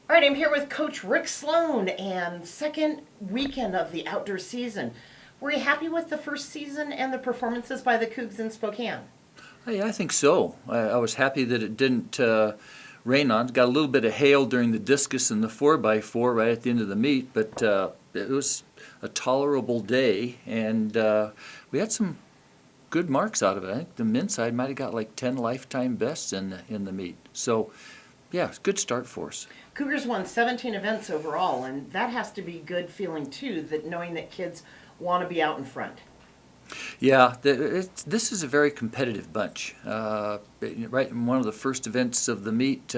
All right, I'm here with Coach Rick Sloan and second weekend of the outdoor season. Were you happy with the first season and the performances by the Cougs in Spokane? Hey, I think so. I was happy that it didn't rain on. Got a little bit of hail during the discus and the 4x4 right at the end of the meet, but it was a tolerable day, and we had some good marks out of it. I think the men's side might have got like 10 lifetime bests in the meet. So, yeah, it's a good start for us. Cougars won 17 events overall, and that has to be good feeling too, that knowing that kids want to be out in front. Yeah, this is a very competitive bunch. Right in one of the first events of the meet,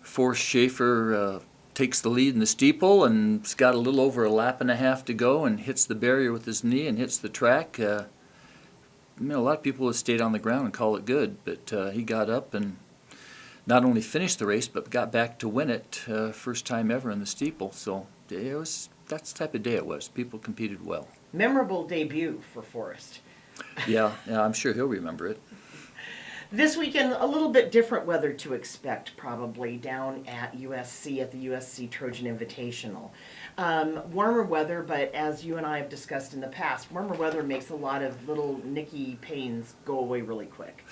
Forrest Schaefer takes the lead in the steeple and has got a little over a lap and a half to go and hits the barrier with his knee and hits the track. A lot of people have stayed on the ground and call it good, but he got up and not only finished the race but got back to win it, first time ever in the steeple. So that's the type of day it was. People competed well. Memorable debut for Forrest. Yeah, I'm sure he'll remember it. This weekend, a little bit different weather to expect, probably down at USC at the USC Trojan Invitational. Warmer weather, but as you and I have discussed in the past, warmer weather makes a lot of little nicky pains go away really quick.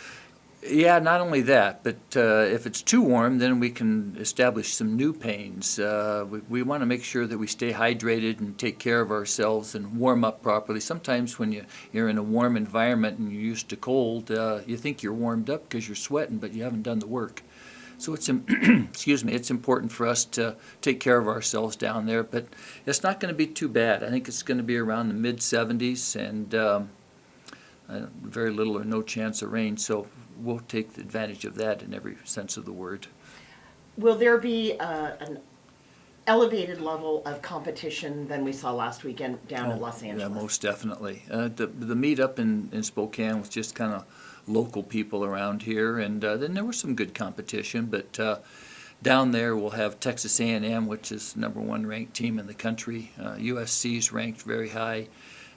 Yeah, not only that, but if it's too warm, then we can establish some new pains. We want to make sure that we stay hydrated and take care of ourselves and warm up properly. Sometimes when you're in a warm environment and you're used to cold, you think you're warmed up because you're sweating, but you haven't done the work. So it's excuse me, it's important for us to take care of ourselves down there, but it's not going to be too bad. I think it's going to be around the mid 70s and very little or no chance of rain. So we'll take advantage of that in every sense of the word. Will there be an elevated level of competition than we saw last weekend down in Los Angeles? Yeah, most definitely. The meet up in Spokane was just kind of local people around here, and then there was some good competition, but down there we'll have Texas A&M, which is #1 ranked team in the country. USC's ranked very high.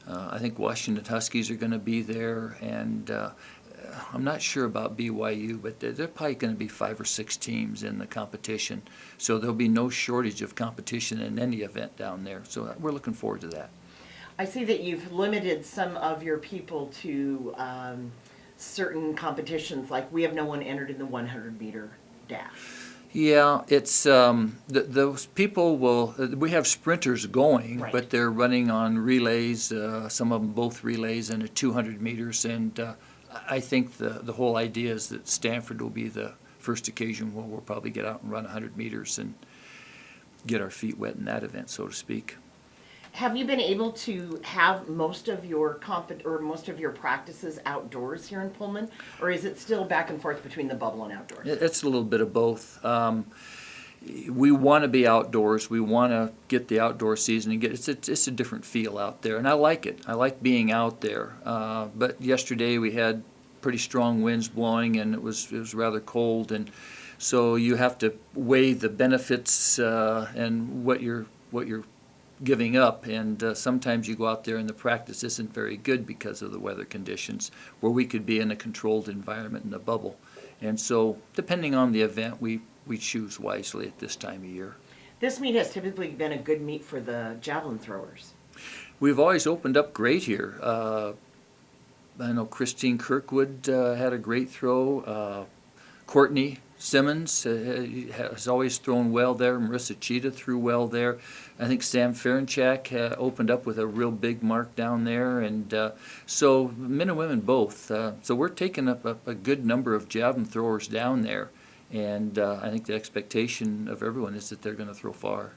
I think Washington Huskies are going to be there, and I'm not sure about BYU, but there are probably going to be 5 or 6 teams in the competition. So there'll be no shortage of competition in any event down there. So we're looking forward to that. I see that you've limited some of your people to certain competitions, like we have no one entered in the 100-meter dash. Yeah, it's those people will. We have sprinters going, Right. but they're running on relays. Some of them both relays and 200 meters. And I think the whole idea is that Stanford will be the first occasion where we'll probably get out and run 100 meters and get our feet wet in that event, so to speak. Have you been able to have most of your most of your practices outdoors here in Pullman, or is it still back and forth between the bubble and outdoors? It's a little bit of both. We want to be outdoors. We want to get the outdoor season and it's a different feel out there, and I like it. I like being out there. But yesterday we had pretty strong winds blowing, and it was rather cold, and so you have to weigh the benefits and what you're giving up, and sometimes you go out there and the practice isn't very good because of the weather conditions, where we could be in a controlled environment in a bubble. And so depending on the event, we choose wisely at this time of year. This meet has typically been a good meet for the javelin throwers. We've always opened up great here. I know Christine Kirkwood had a great throw. Courtney Simmons has always thrown well there. Marissa Cheetah threw well there. I think Sam Ferenchak opened up with a real big mark down there. And so men and women both. So we're taking up a good number of javelin throwers down there. And I think the expectation of everyone is that they're going to throw far.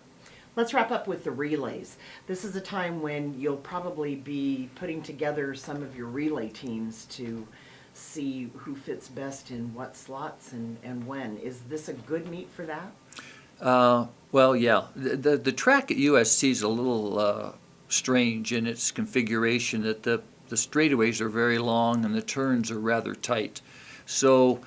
Let's wrap up with the relays. This is a time when you'll probably be putting together some of your relay teams to see who fits best in what slots and when. Is this a good meet for that? Well, yeah. The track at USC is a little strange in its configuration, that the straightaways are very long and the turns are rather tight. So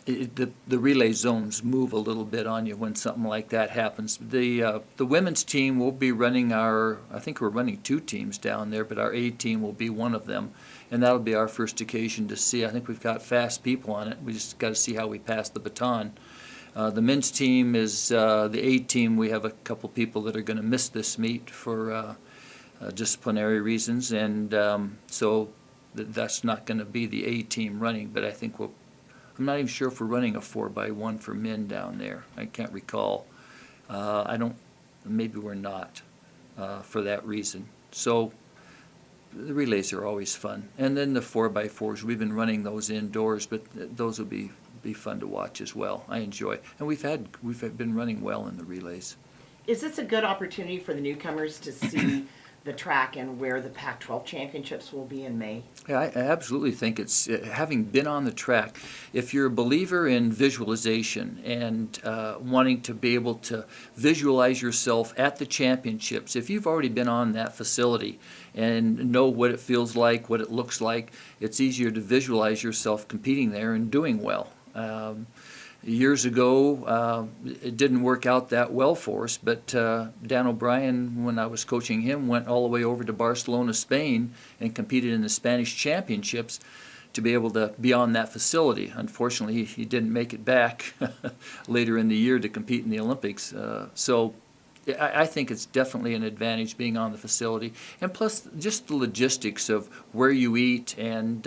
the relay zones move a little bit on you when something like that happens. The women's team will be running I think we're running 2 teams down there, but our A team will be one of them, and that'll be our first occasion to see. I think we've got fast people on it. We just got to see how we pass the baton. The men's team is the A team. We have a couple people that are going to miss this meet for disciplinary reasons, and so that's not going to be the A team running. But I think I'm not even sure if we're running a 4x1 for men down there. I can't recall. Maybe we're not for that reason. So the relays are always fun. And then the 4x4s, we've been running those indoors, but those will be fun to watch as well. I enjoy. And we've been running well in the relays. Is this a good opportunity for the newcomers to see the track and where the Pac-12 championships will be in May? Yeah, I absolutely think it's, having been on the track, if you're a believer in visualization and wanting to be able to visualize yourself at the championships, if you've already been on that facility and know what it feels like, what it looks like, it's easier to visualize yourself competing there and doing well. Years ago, it didn't work out that well for us, but Dan O'Brien, when I was coaching him, went all the way over to Barcelona, Spain, and competed in the Spanish championships to be able to be on that facility. Unfortunately, he didn't make it back later in the year to compete in the Olympics. So I think it's definitely an advantage being on the facility. And plus, just the logistics of where you eat and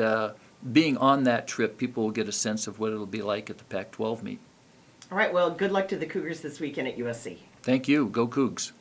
being on that trip, people will get a sense of what it'll be like at the Pac-12 meet. All right, well, good luck to the Cougars this weekend at USC. Thank you. Go Cougs.